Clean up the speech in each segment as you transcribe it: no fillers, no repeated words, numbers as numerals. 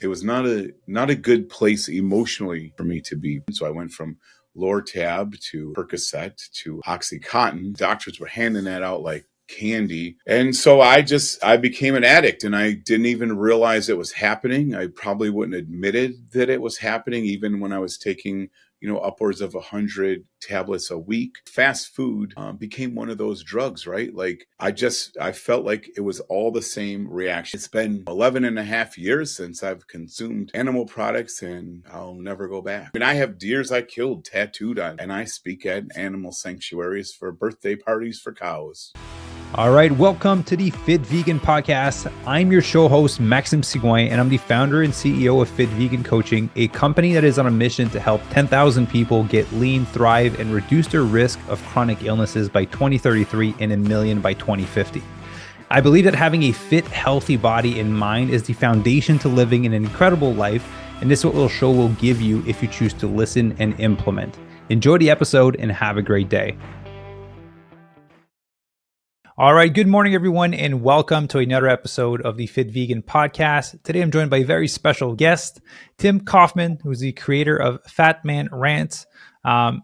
it was not a good place emotionally for me to be. So I went from Lortab to Percocet to Oxycontin. Doctors were handing that out like candy. And so I became an addict, and I didn't even realize it was happening. I probably wouldn't admitted that it was happening even when I was taking, upwards of 100 tablets a week. Fast food became one of those drugs, right? Like I felt like it was all the same reaction. It's been 11 and a half years since I've consumed animal products, and I'll never go back. I mean, I have deers I killed tattooed on, and I speak at animal sanctuaries for birthday parties for cows. All right, welcome to the Fit Vegan Podcast. I'm your show host, Maxime Sigouin, and I'm the founder and CEO of Fit Vegan Coaching, a company that is on a mission to help 10,000 people get lean, thrive, and reduce their risk of chronic illnesses by 2033 and 1 million by 2050. I believe that having a fit, healthy body and mind is the foundation to living an incredible life, and this is what the show will give you if you choose to listen and implement. Enjoy the episode and have a great day. All right, good morning, everyone, and welcome to another episode of the Fit Vegan Podcast. Today, I'm joined by a very special guest, Tim Kaufman, who's the creator of FatManRants.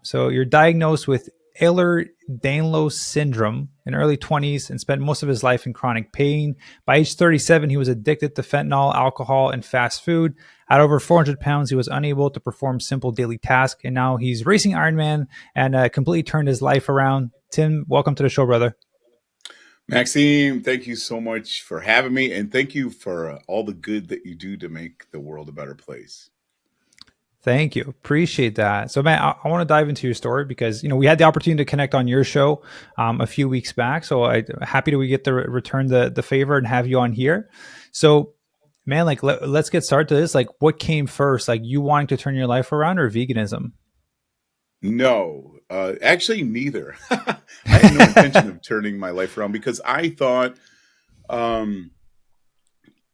So you're diagnosed with Ehlers-Danlos syndrome in early 20s and spent most of his life in chronic pain. By age 37, he was addicted to fentanyl, alcohol, and fast food. At over 400 pounds, he was unable to perform simple daily tasks, and now he's racing Ironman and completely turned his life around. Tim, welcome to the show, brother. Maxime, thank you so much for having me, and thank you for all the good that you do to make the world a better place. Thank you. Appreciate that. So, man, I want to dive into your story because, we had the opportunity to connect on your show a few weeks back. So I'm happy that we get to return the favor and have you on here. So, man, let's get started to this. Like, what came first? Like, you wanting to turn your life around or veganism? No, actually neither. I had no intention of turning my life around because I thought that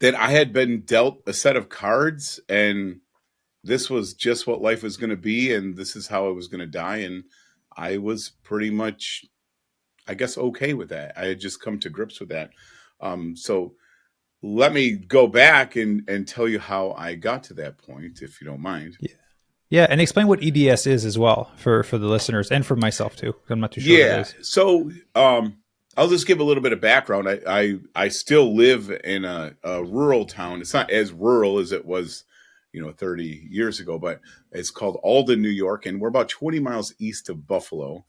I had been dealt a set of cards, and this was just what life was going to be, and this is how I was going to die. And I was pretty much, I guess, okay with that. I had just come to grips with that. So let me go back and tell you how I got to that point, if you don't mind. Yeah, and explain what EDS is as well for the listeners and for myself too. I'm not too sure what it is. So I'll just give a little bit of background. I still live in a rural town. It's not as rural as it was, 30 years ago, but it's called Alden, New York, and we're about 20 miles east of Buffalo.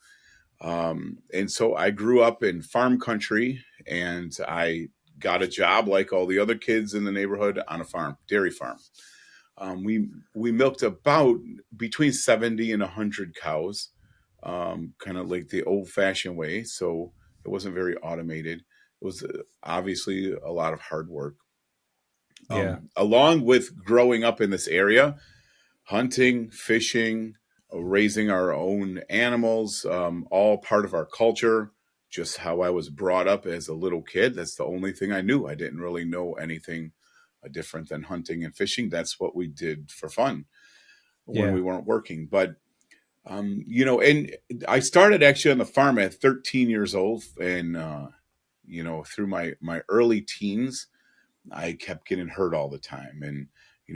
And so I grew up in farm country, and I got a job like all the other kids in the neighborhood on a farm, dairy farm. We milked about between 70 and 100 cows, kind of like the old-fashioned way. So it wasn't very automated. It was obviously a lot of hard work. Along with growing up in this area, hunting, fishing, raising our own animals, all part of our culture, just how I was brought up as a little kid. That's the only thing I knew. I didn't really know anything different than hunting and fishing. That's what we did for fun when we weren't working. But, and I started actually on the farm at 13 years old. And, through my early teens, I kept getting hurt all the time. And,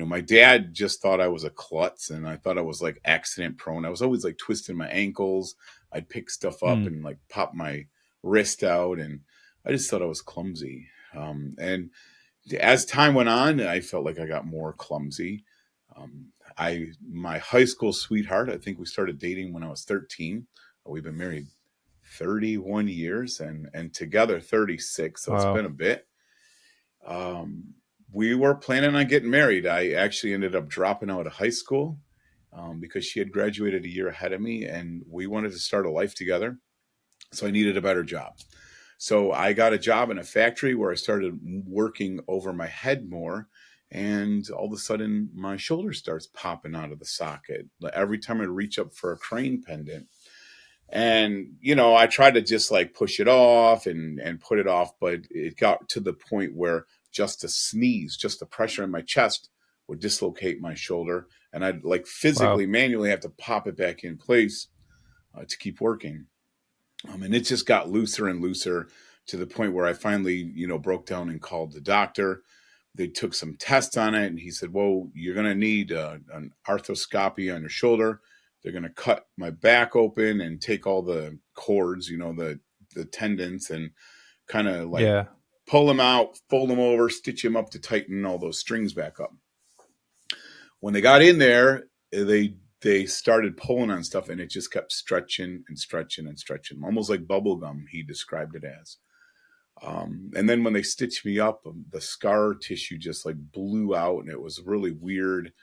my dad just thought I was a klutz, and I thought I was like accident prone. I was always like twisting my ankles. I'd pick stuff up and like pop my wrist out. And I just thought I was clumsy. And as time went on, I felt like I got more clumsy. My high school sweetheart, I think we started dating when I was 13. We've been married 31 years and together 36. So It's been a bit. We were planning on getting married. I actually ended up dropping out of high school because she had graduated a year ahead of me, and we wanted to start a life together. So I needed a better job. So I got a job in a factory where I started working over my head more. And all of a sudden, my shoulder starts popping out of the socket every time I reach up for a crane pendant. And, I tried to just like push it off and put it off. But it got to the point where just a sneeze, just the pressure in my chest would dislocate my shoulder. And I'd like physically, manually have to pop it back in place to keep working. And it just got looser and looser to the point where I finally, broke down and called the doctor. they took some tests on it, and he said, well, you're going to need an arthroscopy on your shoulder. They're going to cut my back open and take all the cords, the tendons, and kind of like Yeah. pull them out, fold them over, stitch them up to tighten all those strings back up. When they got in there, they started pulling on stuff, and it just kept stretching and stretching and stretching, almost like bubble gum, he described it as. And then when they stitched me up, the scar tissue just like blew out, and it was really weird.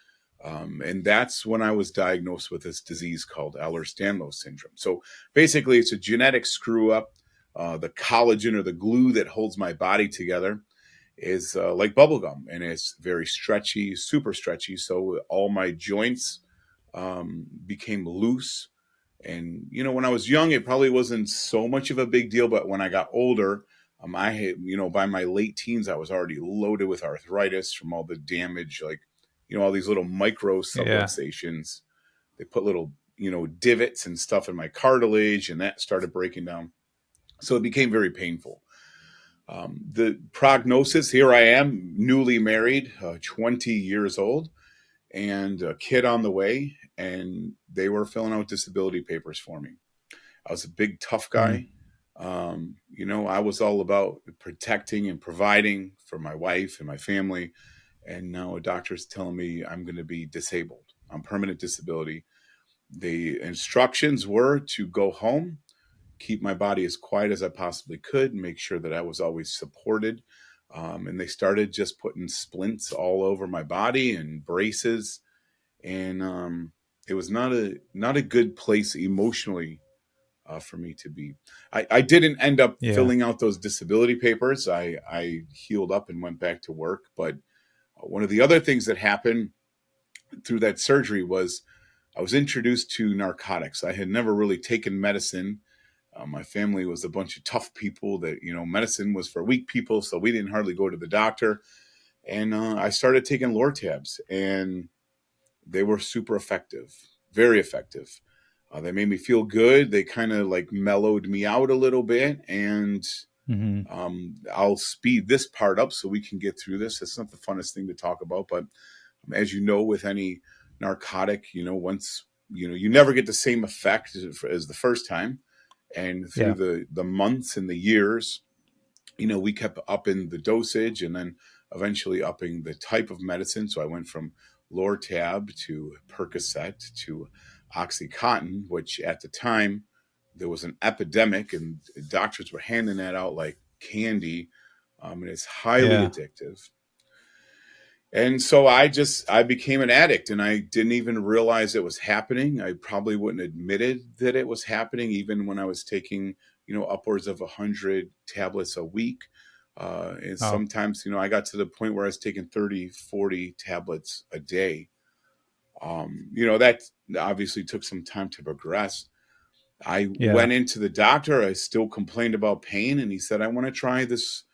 And that's when I was diagnosed with this disease called Ehlers-Danlos syndrome. So basically, it's a genetic screw up. The collagen, or the glue that holds my body together, is like bubblegum, and it's very stretchy, super stretchy. So all my joints became loose. And, when I was young, it probably wasn't so much of a big deal. But when I got older, I had, by my late teens, I was already loaded with arthritis from all the damage, like, all these little micro Yeah. subluxations. They put little, divots and stuff in my cartilage, and that started breaking down. So it became very painful. The prognosis, here I am, newly married, 20 years old, and a kid on the way, and they were filling out disability papers for me. I was a big, tough Mm. guy. I was all about protecting and providing for my wife and my family. And now a doctor's telling me I'm going to be disabled on permanent disability. The instructions were to go home, keep my body as quiet as I possibly could, make sure that I was always supported. And they started just putting splints all over my body and braces. And it was not a good place emotionally for me to be. I didn't end up Yeah. filling out those disability papers. I healed up and went back to work. But one of the other things that happened through that surgery was I was introduced to narcotics. I had never really taken medicine. My family was a bunch of tough people that, medicine was for weak people. So we didn't hardly go to the doctor. And I started taking Lortabs, and they were super effective, very effective. They made me feel good. They kind of like mellowed me out a little bit. And Hmm. I'll speed this part up so we can get through this. It's not the funnest thing to talk about, but as you know, with any narcotic, once, you never get the same effect as the first time. And through Yeah. the months and the years, we kept upping the dosage, and then eventually upping the type of medicine. So I went from Lortab to Percocet to Oxycontin, which at the time there was an epidemic, and doctors were handing that out like candy. And it's highly Yeah. addictive. And so I became an addict, and I didn't even realize it was happening. I probably wouldn't admitted that it was happening, even when I was taking, upwards of 100 tablets a week. And Oh. sometimes, I got to the point where I was taking 30, 40 tablets a day. That obviously took some time to progress. I Yeah. went into the doctor. I still complained about pain, and he said, I want to try this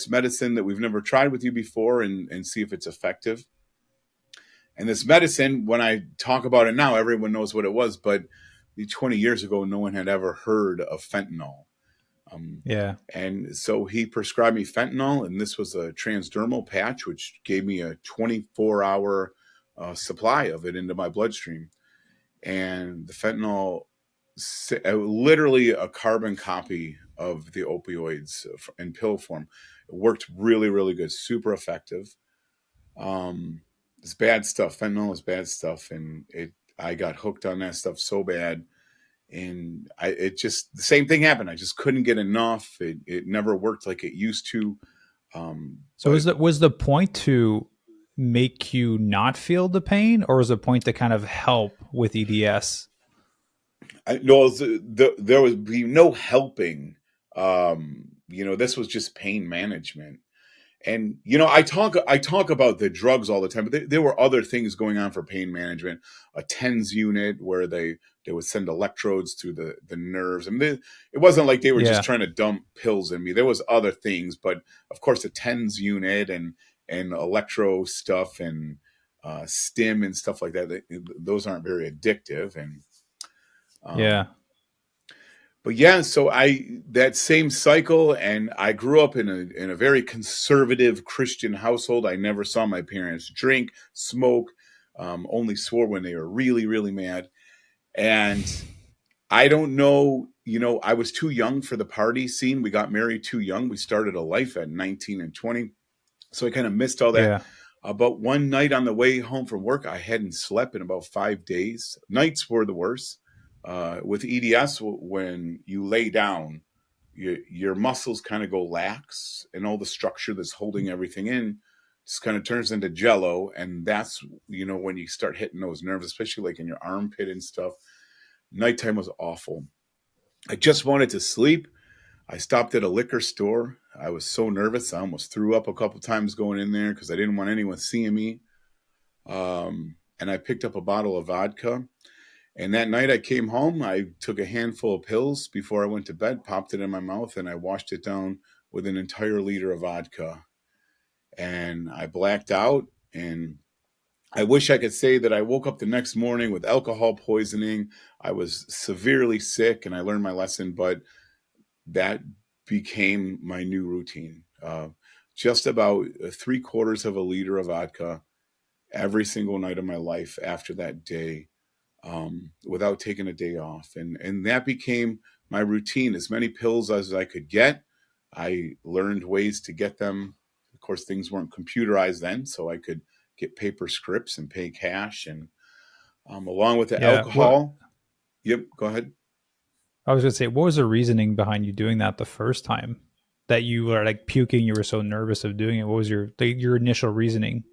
medicine that we've never tried with you before, and see if it's effective. And this medicine, when I talk about it now, everyone knows what it was, but 20 years ago, no one had ever heard of fentanyl. Um, Yeah. and so he prescribed me fentanyl, and this was a transdermal patch, which gave me a 24-hour supply of it into my bloodstream. And the fentanyl, literally a carbon copy of the opioids in pill form, it worked really, really good, super effective. Um, it's bad stuff. Fentanyl is bad stuff, and I got hooked on that stuff so bad, and it just the same thing happened. I just couldn't get enough. It never worked like it used to. So But was the point to make you not feel the pain, or was the point to kind of help with EDS? I no, there would be no helping. This was just pain management. And I talk about the drugs all the time, but there were other things going on for pain management. A TENS unit where they would send electrodes through the nerves. I mean, it wasn't like they were just Yeah. trying to dump pills in me. There was other things, but of course, the TENS unit and electro stuff and stim and stuff like that. Those aren't very addictive. And Yeah. um, But yeah, so that same cycle, and I grew up in a very conservative Christian household. I never saw my parents drink, smoke, only swore when they were really, really mad. And I don't know, I was too young for the party scene. We got married too young. We started a life at 19 and 20. So I kind of missed all that. Yeah. But one night on the way home from work, I hadn't slept in about 5 days. Nights were the worst. With EDS, when you lay down, your muscles kind of go lax, and all the structure that's holding everything in just kind of turns into jello. And that's, when you start hitting those nerves, especially like in your armpit and stuff. Nighttime was awful. I just wanted to sleep. I stopped at a liquor store. I was so nervous. I almost threw up a couple times going in there because I didn't want anyone seeing me. And I picked up a bottle of vodka. And that night I came home. I took a handful of pills before I went to bed, popped it in my mouth, and I washed it down with an entire liter of vodka. And I blacked out. And I wish I could say that I woke up the next morning with alcohol poisoning. I was severely sick and I learned my lesson, but that became my new routine. Just about 3/4 of a liter of vodka every single night of my life after that day, without taking a day off. And that became my routine. As many pills as I could get, I learned ways to get them. Of course, things weren't computerized then, so I could get paper scripts and pay cash. And along with the Yeah. What alcohol, yep, go ahead. I was going to say, what was the reasoning behind you doing that the first time? That you were like puking, you were so nervous of doing it. What was your initial reasoning?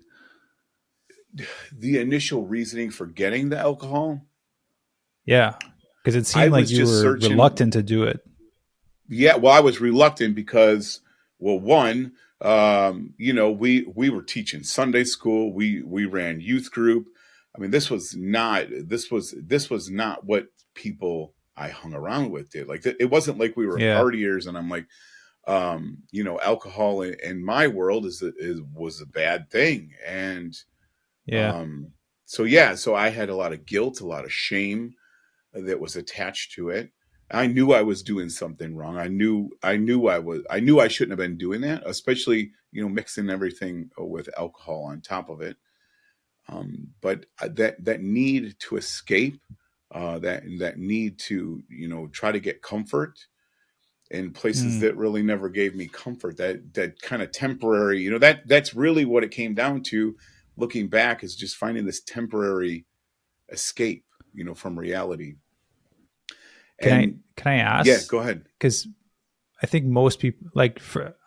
The initial reasoning for getting the alcohol, Yeah, because it I seemed like was you just were searching. reluctant to do it. Yeah, well, I was reluctant because, well, one, we were teaching Sunday school. We ran youth group. I mean, this was not what people I hung around with did. Like, it wasn't like we were Yeah, partiers, and I'm like, alcohol in my world was a bad thing. And yeah, um, so yeah, so I had a lot of guilt, a lot of shame that was attached to it. I knew I was doing something wrong. I knew I shouldn't have been doing that, especially, mixing everything with alcohol on top of it. But that need to escape, that need to, try to get comfort in places mm. that really never gave me comfort, that kind of temporary, that's really what it came down to. Looking back, is just finding this temporary escape, from reality. Can I And can I yeah, ask? go ahead. Because I think most people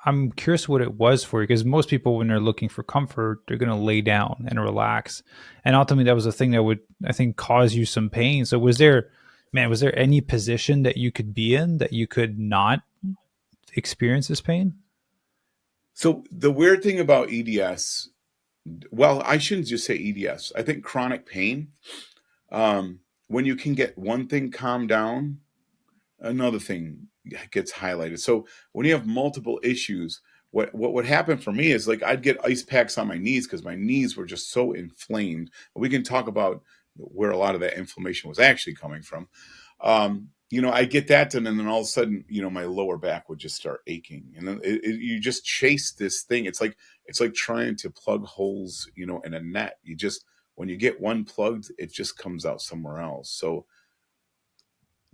I'm curious what it was for you because most people when they're looking for comfort, they're going to lay down and relax. And ultimately that was a thing that would I think cause you some pain. So was there any position that you could be in that you could not experience this pain? So the weird thing about EDS, well, I shouldn't just say EDS. I think chronic pain, when you can get one thing calmed down, another thing gets highlighted. So when you have multiple issues, what would happen for me is, like, I'd get ice packs on my knees because my knees were just so inflamed. We can talk about where a lot of that inflammation was actually coming from. I get that done, and then all of a sudden, my lower back would just start aching, and then you just chase this thing. It's like trying to plug holes, in a net. You just When you get one plugged, it just comes out somewhere else. So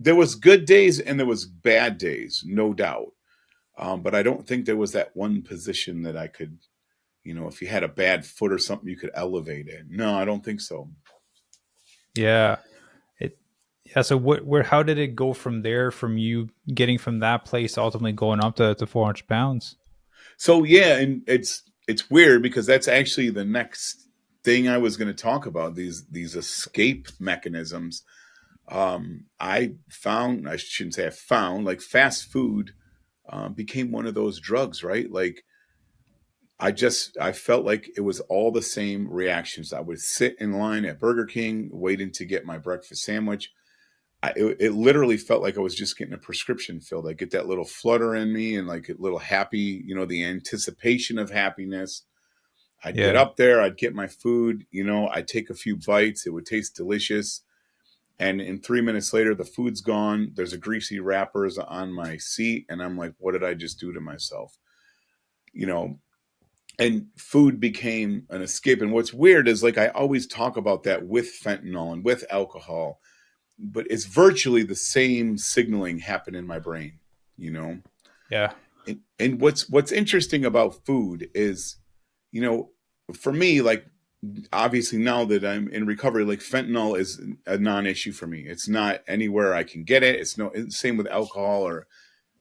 there was good days and there was bad days, no doubt. But I don't think there was that one position that I could, if you had a bad foot or something, you could elevate it. No, I don't think so. Yeah. It yeah, so where how did it go from there from you getting from that place ultimately going up to 400 pounds? So yeah, and it's weird because that's actually the next thing I was going to talk about, these escape mechanisms. I shouldn't say I found, like, fast food became one of those drugs, right? Like, I felt like it was all the same reactions. I would sit in line at Burger King waiting to get my breakfast sandwich. It literally felt like I was just getting a prescription filled. I get that little flutter in me and, like, a little happy, the anticipation of happiness. I'd get Yeah. up there, I'd get my food, I'd take a few bites. It would taste delicious. And in 3 minutes later, the food's gone. There's a greasy wrappers on my seat. And I'm like, what did I just do to myself? You know, and food became an escape. And what's weird is like I always talk about that with fentanyl and with alcohol, but it's virtually the same signaling happen in my brain, you know? Yeah. And what's interesting about food is, you know, for me, like obviously now that I'm in recovery, like fentanyl is a non-issue for me. It's not anywhere I can get it. It's no same with alcohol or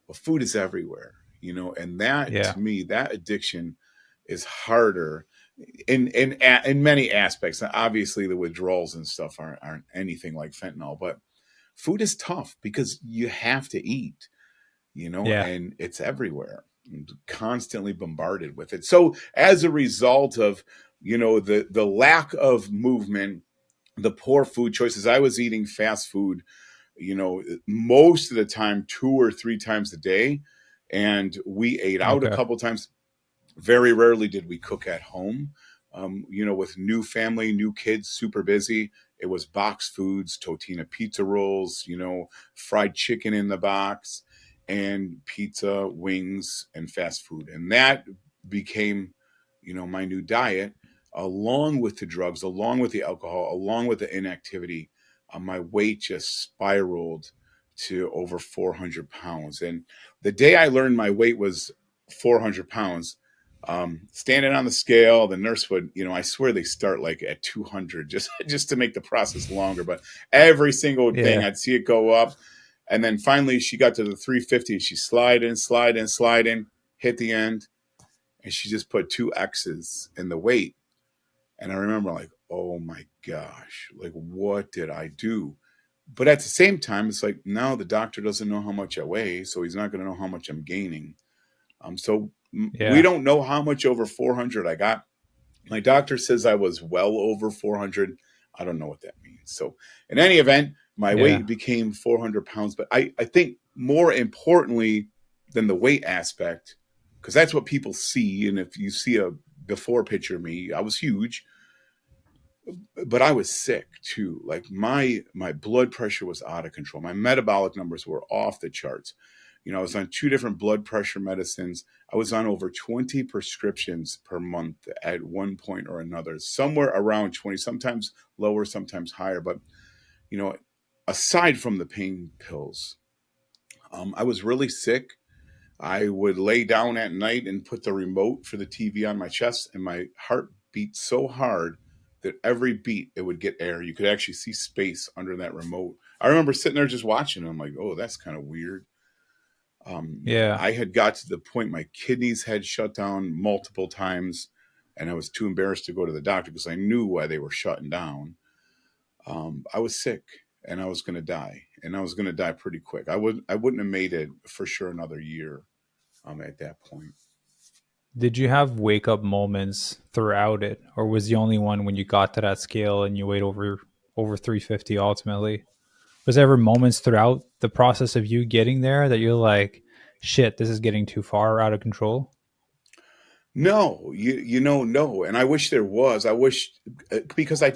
well, food is everywhere, you know, and that Yeah. to me, that addiction is harder in many aspects. Now, obviously, the withdrawals and stuff aren't anything like fentanyl, but food is tough because you have to eat, you know, Yeah. and it's everywhere, constantly bombarded with it. So as a result of, you know, the lack of movement, the poor food choices, I was eating fast food, you know, most of the time 2 or 3 times a day, and we ate out a Okay. couple times. Very rarely did we cook at home. You know, with new family, new kids, super busy. It was box foods, Totino pizza rolls, you know, fried chicken in the box, and pizza, wings, and fast food. And that became, you know, my new diet, along with the drugs, along with the alcohol, along with the inactivity. My weight just spiraled to over 400 pounds. And the day I learned my weight was 400 pounds, standing on the scale, the nurse would, you know, I swear they start like at 200 just to make the process longer. But every single thing, Yeah. I'd see it go up, and then finally she got to the 350. She slide in, slide in, slide in, hit the end, and she just put two X's in the weight. And I remember like, oh my gosh, like what did I do? But at the same time, it's like now the doctor doesn't know how much I weigh, so he's not going to know how much I'm gaining. So we Yeah. don't know how much over 400 I got. My doctor says I was well over 400. I don't know what that means. So in any event, my Yeah. weight became 400 pounds. But I think more importantly than the weight aspect, because that's what people see. And if you see a before picture of me, I was huge, but I was sick too. Like my blood pressure was out of control. My metabolic numbers were off the charts. You know, I was on two different blood pressure medicines. I was on over 20 prescriptions per month at one point or another, somewhere around 20, sometimes lower, sometimes higher. But, you know, aside from the pain pills, I was really sick. I would lay down at night and put the remote for the TV on my chest, and my heart beat so hard that every beat it would get air. You could actually see space under that remote. I remember sitting there just watching. And I'm like, oh, that's kind of weird. Yeah. I had got to the point my kidneys had shut down multiple times, and I was too embarrassed to go to the doctor because I knew why they were shutting down. I was sick, and I was going to die, and I was going to die pretty quick. I wouldn't have made it for sure another year. At that point. Did you have wake up moments throughout it, or was the only one when you got to that scale and you weighed over 350 ultimately? Was there ever moments throughout the process of you getting there that you're like, shit, this is getting too far out of control? No, you know, no. And I wish there was. I wish because I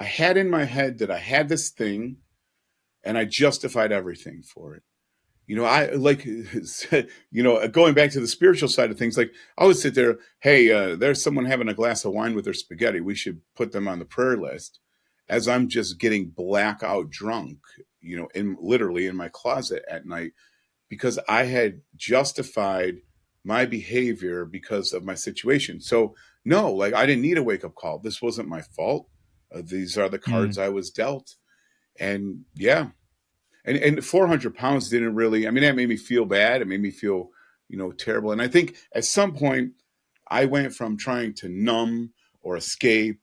had in my head that I had this thing and I justified everything for it. You know, I like, you know, going back to the spiritual side of things, like I would sit there, hey, there's someone having a glass of wine with their spaghetti. We should put them on the prayer list as I'm just getting blackout drunk, you know, in literally in my closet at night because I had justified my behavior because of my situation. So, no, like I didn't need a wake up call. This wasn't my fault. These are the cards Mm, I was dealt. And yeah, and 400 pounds didn't really, I mean, that made me feel bad. It made me feel, you know, terrible. And I think at some point I went from trying to numb or escape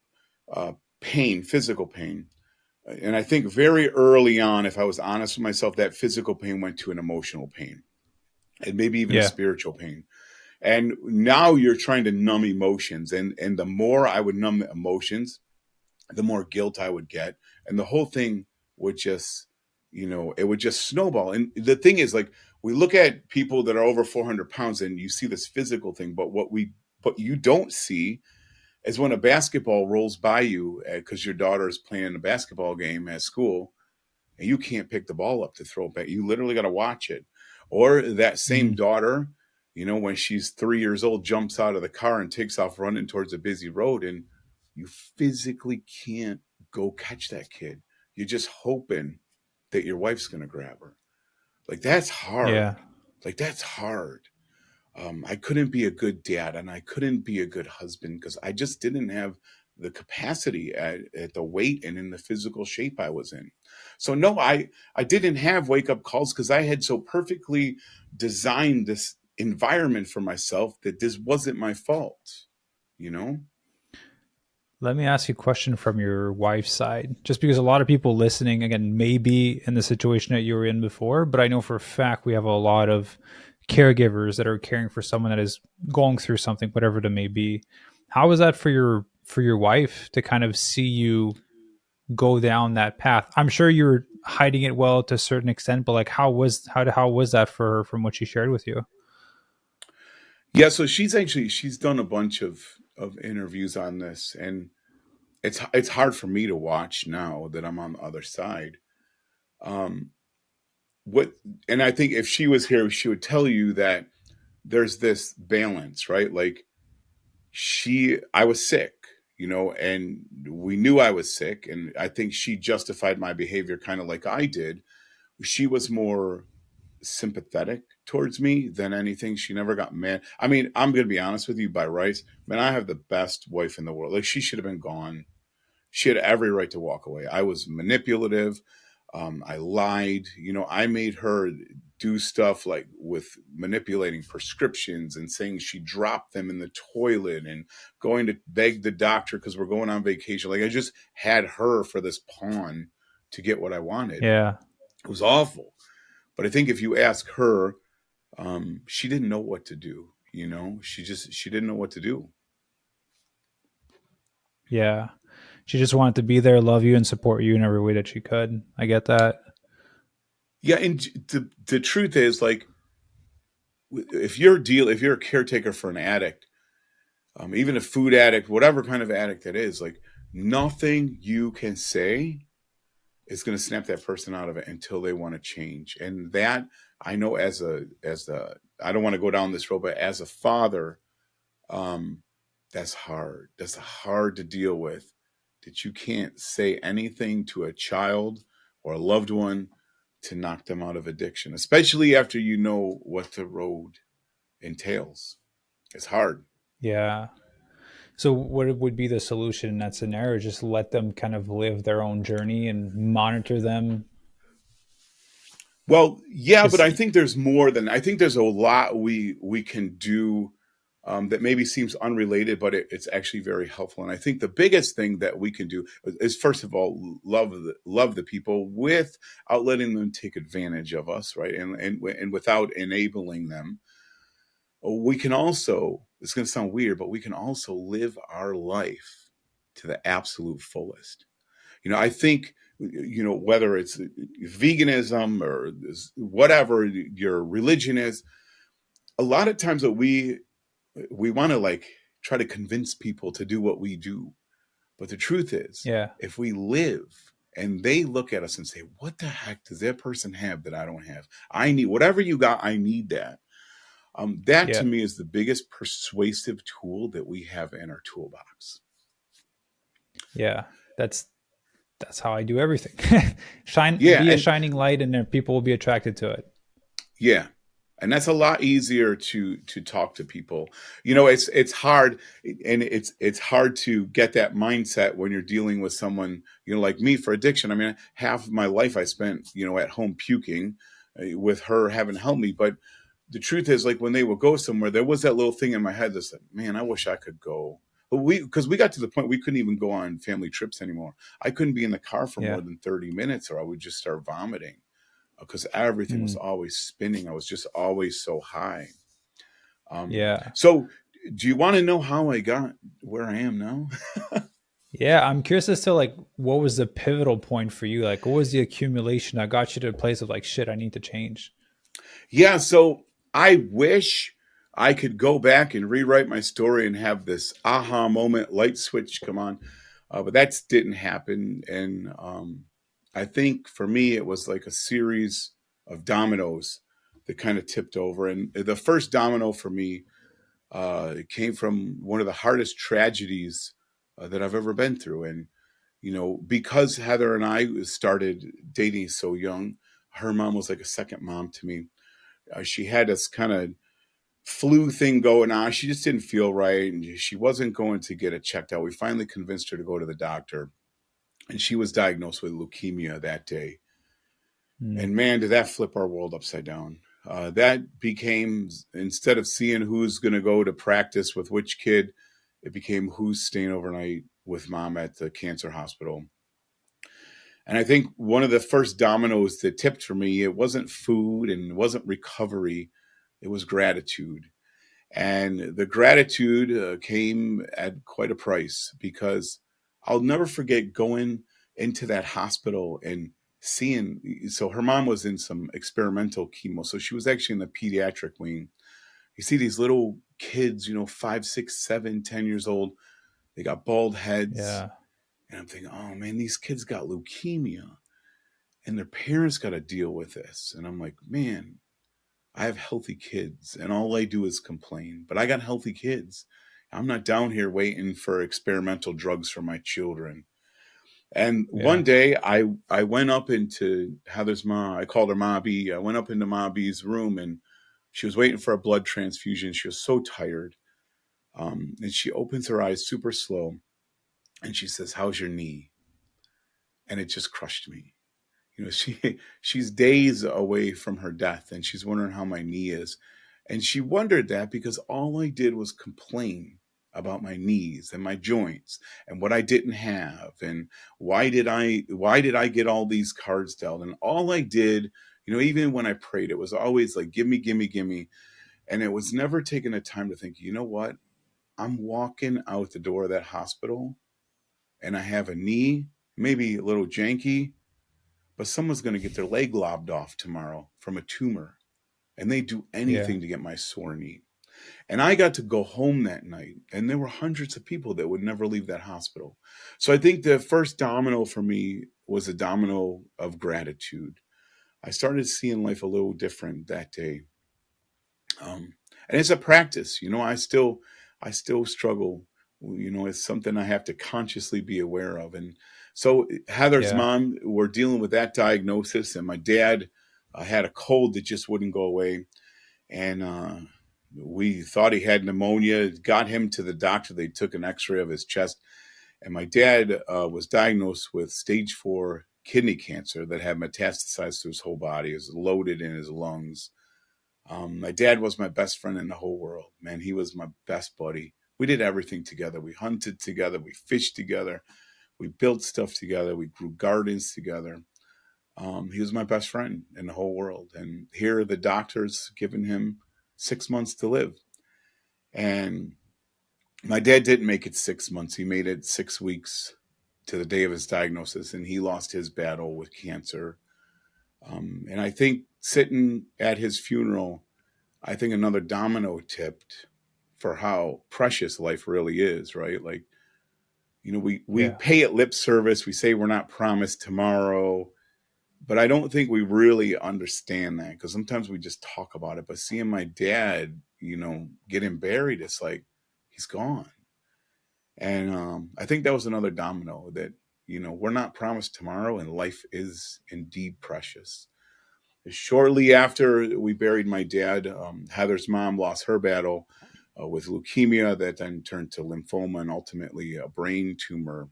uh, pain, physical pain. And I think very early on, if I was honest with myself, that physical pain went to an emotional pain and maybe even a yeah. spiritual pain. And now you're trying to numb emotions. And the more I would numb the emotions, the more guilt I would get. And the whole thing would just, you know, it would just snowball. And the thing is, like, we look at people that are over 400 pounds and you see this physical thing, but what you don't see is when a basketball rolls by you because your daughter is playing a basketball game at school, and you can't pick the ball up to throw it back. You literally got to watch it. Or that same Mm, daughter, when she's 3 years old, jumps out of the car and takes off running towards a busy road, and you physically can't go catch that kid. You're just hoping that your wife's going to grab her. Like, that's hard. yeah. Like, that's hard. I couldn't be a good dad, and I couldn't be a good husband because I just didn't have the capacity at the weight and in the physical shape I was in. So no, I didn't have wake up calls because I had so perfectly designed this environment for myself that this wasn't my fault, you know? Let me ask you a question from your wife's side, just because a lot of people listening, again, may be in the situation that you were in before, but I know for a fact we have a lot of caregivers that are caring for someone that is going through something, whatever it may be. How was that for your wife to kind of see you go down that path? I'm sure you're hiding it well to a certain extent, but like how was that for her from what she shared with you? Yeah, so she's done a bunch of interviews on this, and it's hard for me to watch now that I'm on the other side. Um, what and I think if she was here, she would tell you that there's this balance, right? Like, I was sick, and we knew I was sick, and I think she justified my behavior kind of like I did. She was more sympathetic towards me than anything. She never got mad. I mean, I'm gonna be honest with you, by rights, man, I have the best wife in the world. Like, she should have been gone. She had every right to walk away. I was manipulative. I lied. I made her do stuff like with manipulating prescriptions and saying she dropped them in the toilet and going to beg the doctor because we're going on vacation. Like, I just had her for this pawn to get what I wanted. Yeah. It was awful. But I think if you ask her, she didn't know what to do. She didn't know what to do. Yeah. She just wanted to be there, love you, and support you in every way that she could. I get that. Yeah, and the truth is, like, if you're a caretaker for an addict, even a food addict, whatever kind of addict that is, like, nothing you can say is going to snap that person out of it until they want to change. And that, I know, I don't want to go down this road, but as a father, um, that's hard. That's hard to deal with. That you can't say anything to a child or a loved one to knock them out of addiction, especially after you know what the road entails. It's hard. Yeah. So what would be the solution in that scenario? Just let them kind of live their own journey and monitor them. Well, yeah, but Because I think there's a lot we can do, that maybe seems unrelated, but it's actually very helpful. And I think the biggest thing that we can do is, first of all, love the people without letting them take advantage of us, right? And without enabling them. We can also, it's going to sound weird, but we can also live our life to the absolute fullest. I think, whether it's veganism or whatever your religion is, a lot of times that we want to, like, try to convince people to do what we do. But the truth is, yeah, if we live and they look at us and say, what the heck does that person have that I don't have? I need whatever you got. I need that. That yeah, to me is the biggest persuasive tool that we have in our toolbox. yeah. That's how I do everything. Yeah. Be a And shining light, and then people will be attracted to it. yeah. And that's a lot easier to talk to people. It's hard, and it's hard to get that mindset when you're dealing with someone, like me for addiction. I mean, half of my life I spent, at home puking, with her having helped me. But the truth is, like, when they would go somewhere, there was that little thing in my head that's like, man, I wish I could go. But because we got to the point we couldn't even go on family trips anymore. I couldn't be in the car for more Yeah. than 30 minutes, or I would just start vomiting because everything was Mm, always spinning. I was just always so high. yeah. So, do you want to know how I got where I am now? Yeah. I'm curious as to like what was the pivotal point for you? Like what was the accumulation that got you to a place of like shit, I need to change? Yeah, so I wish I could go back and rewrite my story and have this aha moment, light switch come on, but that didn't happen. And I think for me, it was like a series of dominoes that kind of tipped over. And the first domino for me, it came from one of the hardest tragedies that I've ever been through. And, because Heather and I started dating so young, her mom was like a second mom to me. She had this kind of flu thing going on. She just didn't feel right, and she wasn't going to get it checked out. We finally convinced her to go to the doctor, and she was diagnosed with leukemia that day. Mm. And man, did that flip our world upside down. That became, instead of seeing who's going to go to practice with which kid, it became who's staying overnight with mom at the cancer hospital. And I think one of the first dominoes that tipped for me, it wasn't food and it wasn't recovery, it was gratitude. And the gratitude came at quite a price, because I'll never forget going into that hospital and seeing. So her mom was in some experimental chemo. So she was actually in the pediatric wing. You see these little kids, 5, 6, 7, 10 years old. They got bald heads. Yeah. And I'm thinking, oh man, these kids got leukemia and their parents got to deal with this. And I'm like, man, I have healthy kids and all I do is complain, but I got healthy kids. I'm not down here waiting for experimental drugs for my children. And one Yeah. day I went up into Heather's mom. I called her Ma B. I went up into Ma B's room, and she was waiting for a blood transfusion. She was so tired. And she opens her eyes super slow and she says, "How's your knee?" And it just crushed me. She's days away from her death, and she's wondering how my knee is. And she wondered that because all I did was complain about my knees and my joints and what I didn't have, and why did I get all these cards dealt. And all I did, even when I prayed, it was always like, give me, give me, give me. And it was never taking the time to think, you know what, I'm walking out the door of that hospital and I have a knee, maybe a little janky, but someone's going to get their leg lobbed off tomorrow from a tumor, and they do Yeah. anything to get my sore knee. And I got to go home that night, and there were hundreds of people that would never leave that hospital. So I think the first domino for me was a domino of gratitude. I started seeing life a little different that day. And it's a practice, I still struggle. It's something I have to consciously be aware of. And so Heather's Yeah. mom, we're dealing with that diagnosis, and my dad had a cold that just wouldn't go away. And we thought he had pneumonia, got him to the doctor. They took an x-ray of his chest, and my dad was diagnosed with stage 4 kidney cancer that had metastasized to his whole body. It was loaded in his lungs. My dad was my best friend in the whole world, man. He was my best buddy. We did everything together. We hunted together. We fished together. We built stuff together. We grew gardens together. He was my best friend in the whole world. And here are the doctors giving him 6 months to live. And my dad didn't make it 6 months. He made it 6 weeks to the day of his diagnosis, and he lost his battle with cancer. And I think sitting at his funeral, I think another domino tipped for how precious life really is, right? Like, we Yeah. pay it lip service. We say we're not promised tomorrow, but I don't think we really understand that, because sometimes we just talk about it. But seeing my dad, getting buried, it's like he's gone. And I think that was another domino that, we're not promised tomorrow, and life is indeed precious. Shortly after we buried my dad, Heather's mom lost her battle with leukemia that then turned to lymphoma, and ultimately a brain tumor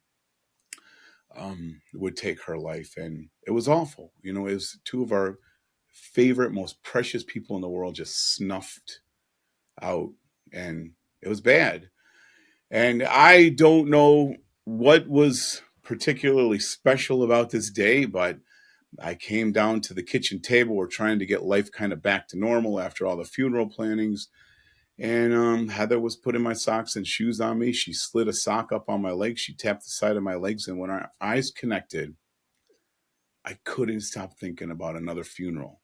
would take her life. And it was awful. It was two of our favorite, most precious people in the world just snuffed out. And it was bad. And I don't know what was particularly special about this day, but I came down to the kitchen table. We're trying to get life kind of back to normal after all the funeral plannings. And Heather was putting my socks and shoes on me. She slid a sock up on my leg. She tapped the side of my legs. And when our eyes connected, I couldn't stop thinking about another funeral.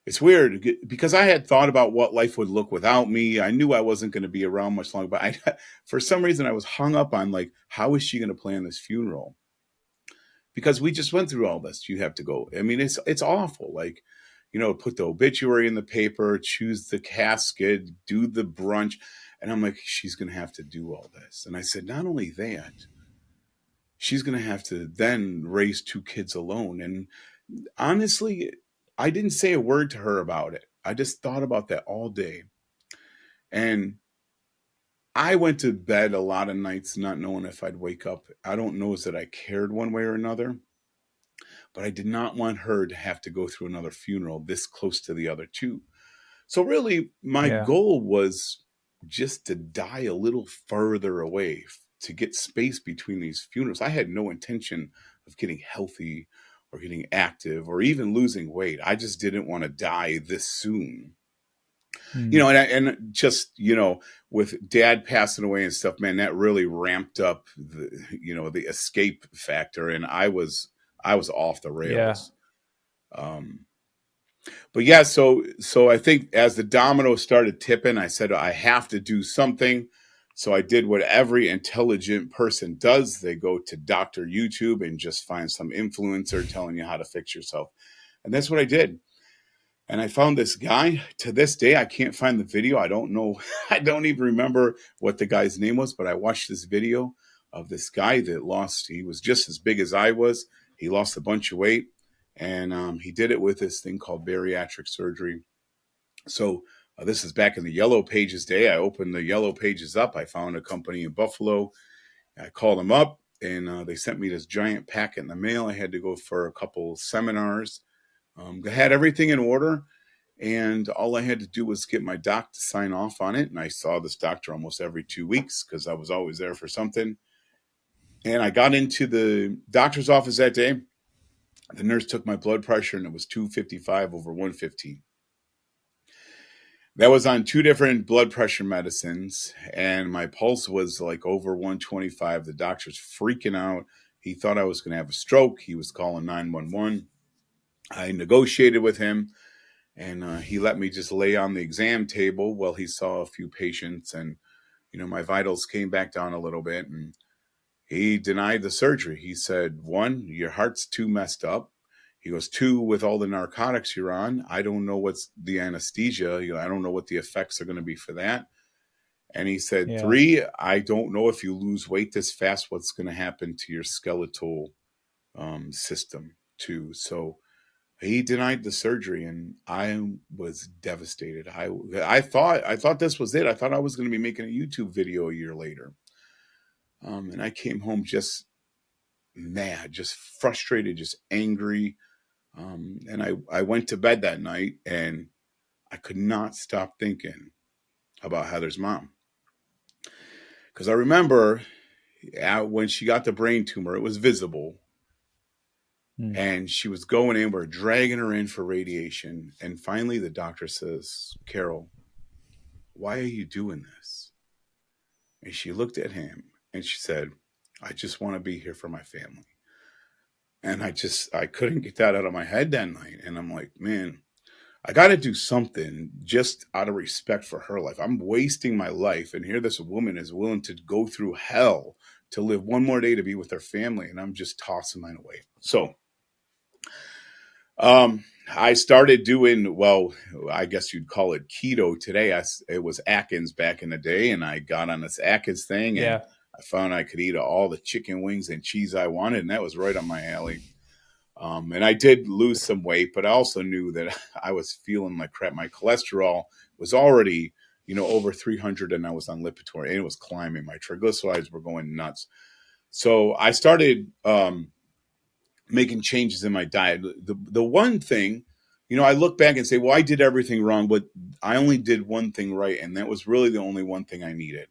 It's weird because I had thought about what life would look without me. I knew I wasn't going to be around much longer, but for some reason I was hung up on, like, how is she going to plan this funeral? because we just went through all this. You have to go. I mean, it's awful. Like, put the obituary in the paper, choose the casket, do the brunch. And I'm like, she's going to have to do all this. And I said, not only that, she's going to have to then raise 2 kids alone. And honestly, I didn't say a word to her about it. I just thought about that all day. And I went to bed a lot of nights not knowing if I'd wake up. I don't know that I cared one way or another, but I did not want her to have to go through another funeral this close to the other two. So really, my Yeah. goal was just to die a little further away, to get space between these funerals. I had no intention of getting healthy or getting active or even losing weight. I just didn't want to die this soon. Mm. And just, with dad passing away and stuff, man, that really ramped up the escape factor. And I was off the Yeah. rails. But yeah, so I think as the dominoes started tipping, I said, I have to do something. So I did what every intelligent person does. They go to Dr. YouTube and just find some influencer telling you how to fix yourself. And that's what I did. And I found this guy. To this day, I can't find the video. I don't know. I don't even remember what the guy's name was, but I watched this video of this guy that he was just as big as I was. He lost a bunch of weight, and he did it with this thing called bariatric surgery. So this is back in the Yellow Pages day. I opened the Yellow Pages up. I found a company in Buffalo. I called them up, and they sent me this giant packet in the mail. I had to go for a couple seminars. I had everything in order, and all I had to do was get my doc to sign off on it. And I saw this doctor almost every 2 weeks because I was always there for something. And I got into the doctor's office that day. The nurse took my blood pressure, and it was 255 over 115. That was on 2 different blood pressure medicines, and my pulse was like over 125. The doctor's freaking out. He thought I was going to have a stroke. He was calling 911. I negotiated with him, and he let me just lay on the exam table while he saw a few patients. And my vitals came back down a little bit, and he denied the surgery. He said, 1, your heart's too messed up. He goes, 2, with all the narcotics you're on, I don't know what's the anesthesia. I don't know what the effects are going to be for that. And he said, Yeah. 3, I don't know if you lose weight this fast, what's going to happen to your skeletal system too. So he denied the surgery, and I was devastated. I thought this was it. I thought I was going to be making a YouTube video a year later. And I came home just mad, just frustrated, just angry. And I went to bed that night, and I could not stop thinking about Heather's mom. Because I remember when she got the brain tumor, it was visible. Mm. And she was going in, we're dragging her in for radiation. And finally, the doctor says, Carol, why are you doing this? And she looked at him and she said, I just want to be here for my family. And I couldn't get that out of my head that night. And I'm like, man, I got to do something just out of respect for her life. I'm wasting my life. And here this woman is willing to go through hell to live one more day to be with her family. And I'm just tossing mine away. So, I started doing, well, I guess you'd call it keto today. It was Atkins back in the day, and I got on this Atkins thing, and Yeah. I found I could eat all the chicken wings and cheese I wanted, and that was right up my alley. And I did lose some weight, but I also knew that I was feeling like crap. My cholesterol was already, over 300, and I was on Lipitor, and it was climbing. My triglycerides were going nuts. So I started making changes in my diet. The one thing, I look back and say, well, I did everything wrong, but I only did one thing right, and that was really the only one thing I needed.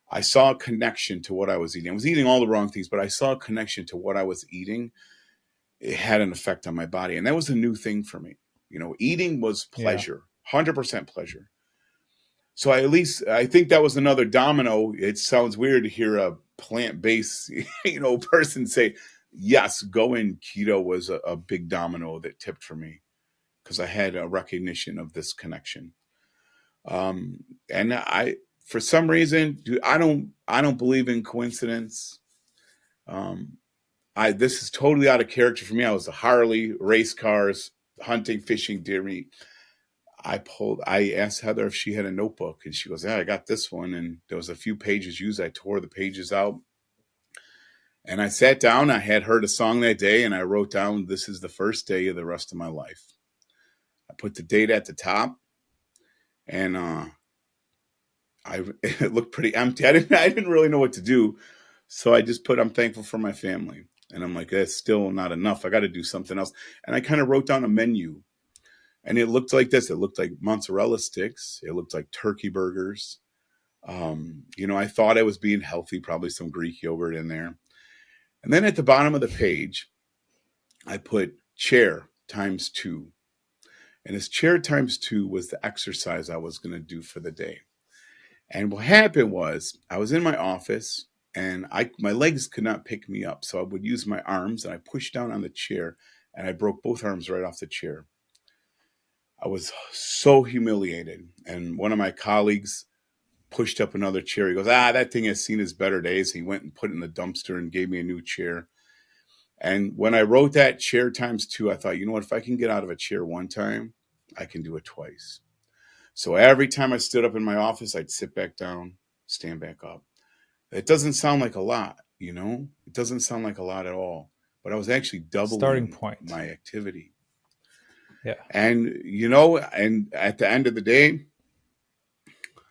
I saw a connection to what I was eating. I was eating all the wrong things, but I saw a connection to what I was eating. It had an effect on my body, and that was a new thing for me. Eating was Yeah. pleasure, 100% pleasure. So I think that was another domino. It sounds weird to hear a plant-based, person say, yes, going keto was a big domino that tipped for me because I had a recognition of this connection. And for some reason, dude, I don't believe in coincidence. Um, this is totally out of character for me. I was a Harley, race cars, hunting, fishing, deer meat. I asked Heather if she had a notebook, and she goes, "Yeah, I got this one." And there was a few pages used. I tore the pages out, and I sat down. I had heard a song that day, and I wrote down, "This is the first day of the rest of my life." I put the date at the top, and it looked pretty empty. I didn't really know what to do, so I just put, "I'm thankful for my family." And I'm like, that's still not enough. I got to do something else. And I kind of wrote down a menu, and it looked like this. It looked like mozzarella sticks. It looked like turkey burgers. I thought I was being healthy, probably some Greek yogurt in there. And then at the bottom of the page, I put chair times 2. And this chair times 2 was the exercise I was going to do for the day. And what happened was I was in my office, and my legs could not pick me up. So I would use my arms, and I pushed down on the chair, and I broke both arms right off the chair. I was so humiliated. And one of my colleagues pushed up another chair. He goes, that thing has seen his better days. He went and put it in the dumpster and gave me a new chair. And when I wrote that chair times 2, I thought, you know what, if I can get out of a chair one time, I can do it twice. So every time I stood up in my office, I'd sit back down, stand back up. It doesn't sound like a lot, It doesn't sound like a lot at all. But I was actually Starting doubling point. my activity. Yeah. And, and at the end of the day,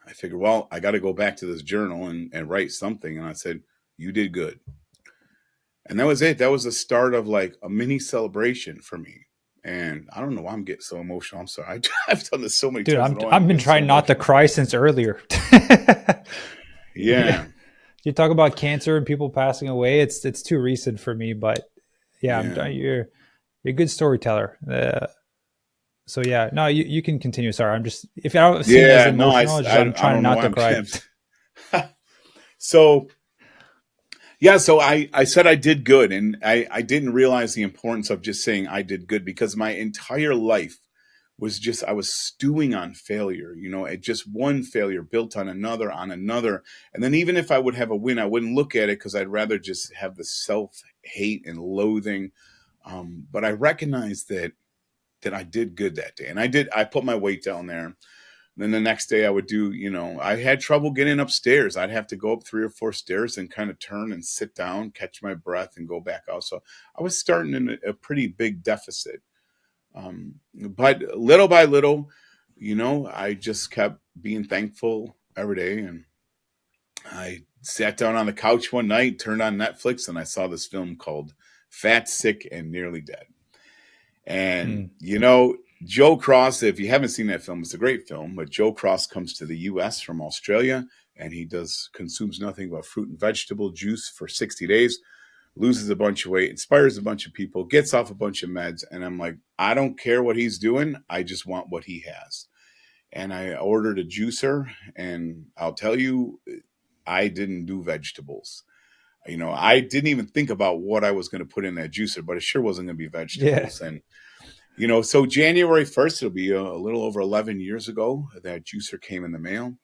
I figured, well, I got to go back to this journal and write something. And I said, you did good. And that was it. That was the start of like a mini celebration for me. And I don't know why I'm getting so emotional. I'm sorry. I've done this so many Dude, times. I've been trying not to cry since earlier. Yeah. You talk about cancer and people passing away. It's too recent for me, but yeah, Yeah. you're a good storyteller. So yeah, no, you can continue. Sorry, I'm just, if I don't seem as emotional, I'm I trying don't know not why to I'm cry. So yeah, so I said I did good, and I didn't realize the importance of just saying I did good, because my entire life was just, I was stewing on failure, at just one failure built on another. And then even if I would have a win, I wouldn't look at it, because I'd rather just have the self-hate and loathing. But I recognized that I did good that day. And I put my weight down there. Then the next day I would do, I had trouble getting upstairs. I'd have to go up 3 or 4 stairs and kind of turn and sit down, catch my breath, and go back out. So I was starting in a pretty big deficit. But little by little, I just kept being thankful every day. And I sat down on the couch one night, turned on Netflix, and I saw this film called Fat, Sick, and Nearly Dead. And, Joe Cross, if you haven't seen that film, it's a great film, but Joe Cross comes to the U.S. from Australia, and he consumes nothing but fruit and vegetable juice for 60 days, loses a bunch of weight, inspires a bunch of people, gets off a bunch of meds. And I'm like, I don't care what he's doing. I just want what he has. And I ordered a juicer, and I'll tell you, I didn't do vegetables. I didn't even think about what I was going to put in that juicer, but it sure wasn't going to be vegetables. Yeah. And so January 1st, it'll be a little over 11 years ago, that juicer came in the mail.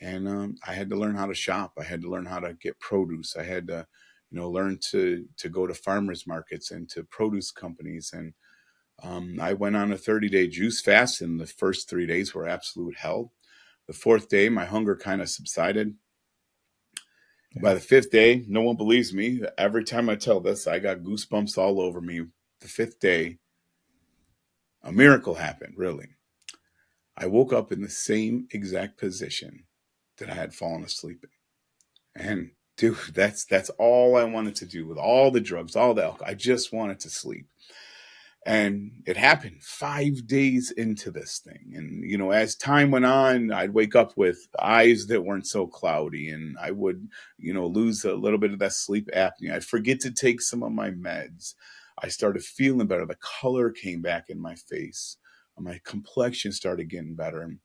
And I had to learn how to shop. I had to learn how to get produce. I had to, learn to go to farmers markets and to produce companies. And I went on a 30-day juice fast, and the first 3 days were absolute hell. The 4th day, my hunger kind of subsided. Yeah. By the 5th day, no one believes me. Every time I tell this, I got goosebumps all over me. The 5th day, a miracle happened, really. I woke up in the same exact position that I had fallen asleep in. And dude, that's all I wanted to do with all the drugs, all the alcohol. I just wanted to sleep. And it happened 5 days into this thing. And, as time went on, I'd wake up with eyes that weren't so cloudy, and I would, lose a little bit of that sleep apnea. I'd forget to take some of my meds. I started feeling better. The color came back in my face. My complexion started getting better. And,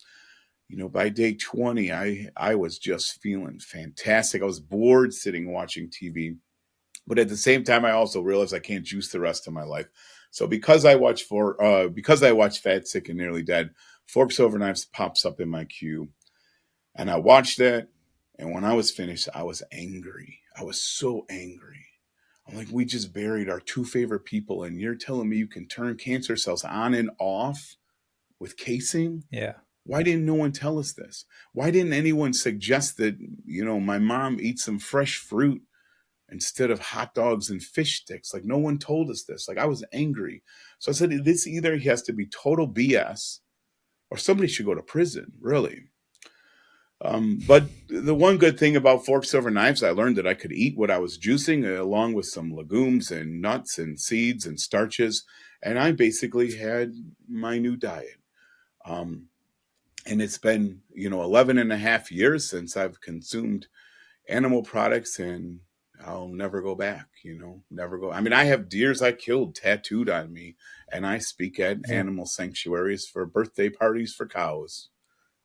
by day 20, I was just feeling fantastic. I was bored sitting watching TV. But at the same time, I also realized I can't juice the rest of my life. So because I watch Fat, Sick, and Nearly Dead, Forks Over Knives pops up in my queue. And I watched that. And when I was finished, I was angry. I was so angry. I'm like, we just buried our two favorite people, and you're telling me you can turn cancer cells on and off with casing? Yeah. Why didn't no one tell us this? Why didn't anyone suggest that, my mom eat some fresh fruit instead of hot dogs and fish sticks? Like, no one told us this. Like, I was angry. So I said, this either has to be total BS or somebody should go to prison, really. But the one good thing about forks over knives, I learned that I could eat what I was juicing along with some legumes and nuts and seeds and starches. And I basically had my new diet. Um, and it's been, 11 and a half years since I've consumed animal products, and I'll never go back, never go. I mean, I have deers I killed tattooed on me, and I speak at Yeah. animal sanctuaries for birthday parties for cows.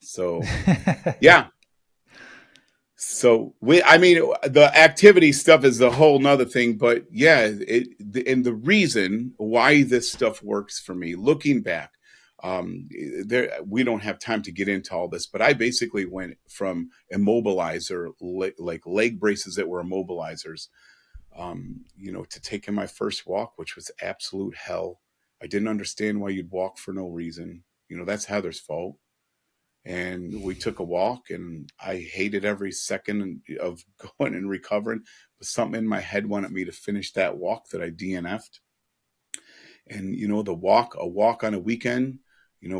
So, yeah. So the activity stuff is a whole nother thing, but yeah, and the reason why this stuff works for me, looking back, we don't have time to get into all this, but I basically went from immobilizer, like leg braces that were immobilizers, to taking my first walk, which was absolute hell. I didn't understand why you'd walk for no reason. That's Heather's fault. And we took a walk, and I hated every second of going and recovering. But something in my head wanted me to finish that walk that I DNF'd. And, a walk on a weekend,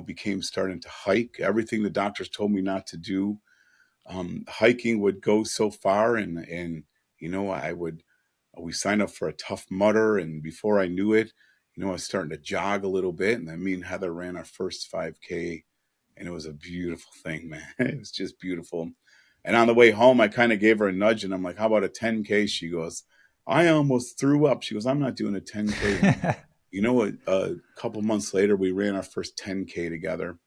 became starting to hike. Everything the doctors told me not to do. Hiking would go so far, and we signed up for a Tough Mudder, and before I knew it, I was starting to jog a little bit, and then me and Heather ran our first 5K, and it was a beautiful thing, man. It was just beautiful. And on the way home, I kind of gave her a nudge, and I'm like, how about a 10K? She goes, I almost threw up. She goes, I'm not doing a 10K. A couple months later, we ran our first 10K together.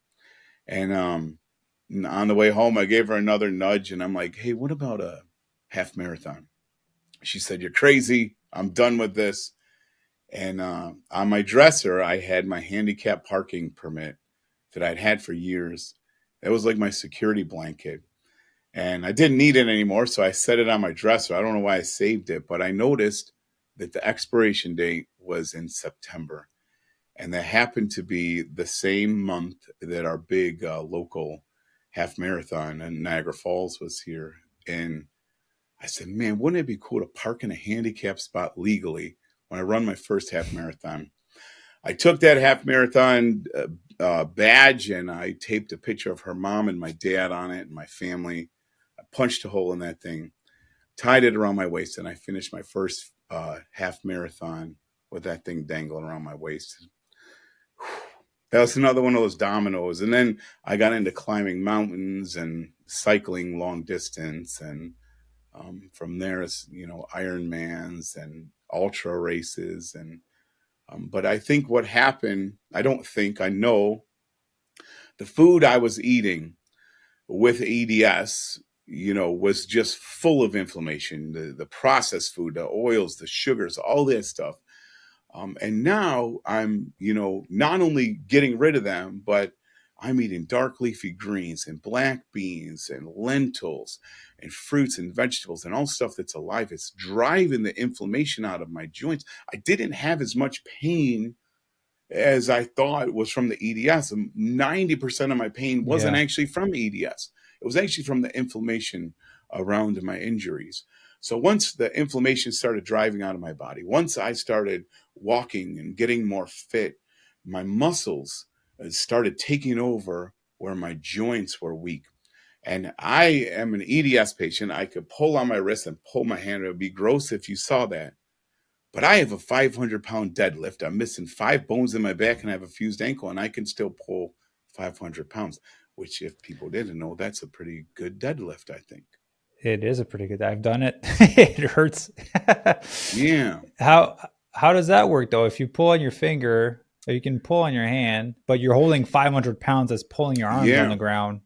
And on the way home, I gave her another nudge, and I'm like, hey, what about a half marathon? She said, you're crazy. I'm done with this. And on my dresser, I had my handicap parking permit that I'd had for years. It was like my security blanket. And I didn't need it anymore, so I set it on my dresser. I don't know why I saved it, but I noticed that the expiration date was in September. And that happened to be the same month that our big local half marathon in Niagara Falls was here. And I said, man, wouldn't it be cool to park in a handicap spot legally when I run my first half marathon? I took that half marathon badge, and I taped a picture of her mom and my dad on it and my family. I punched a hole in that thing, tied it around my waist, and I finished my first half marathon with that thing dangling around my waist. That was another one of those dominoes. And then I got into climbing mountains and cycling long distance. And from there, it's, Ironmans and ultra races. And but I think what happened, I know the food I was eating with EDS, was just full of inflammation, the processed food, the oils, the sugars, all that stuff. And now I'm, not only getting rid of them, but I'm eating dark leafy greens and black beans and lentils and fruits and vegetables and all stuff that's alive. It's driving the inflammation out of my joints. I didn't have as much pain as I thought was from the EDS. 90% of my pain wasn't Yeah. actually from EDS. It was actually from the inflammation around my injuries. So once the inflammation started driving out of my body, once I started walking and getting more fit, my muscles started taking over where my joints were weak. And I am an EDS patient. I could pull on my wrist and pull my hand. It would be gross if you saw that. But I have a 500-pound deadlift. I'm missing 5 bones in my back, and I have a fused ankle, and I can still pull 500 pounds, which, if people didn't know, that's a pretty good deadlift, I think. It is a pretty good. I've done it. It hurts. Yeah. How does that work though? If you pull on your finger, or you can pull on your hand, but you're holding 500 pounds that's pulling your arms on Yeah. the ground.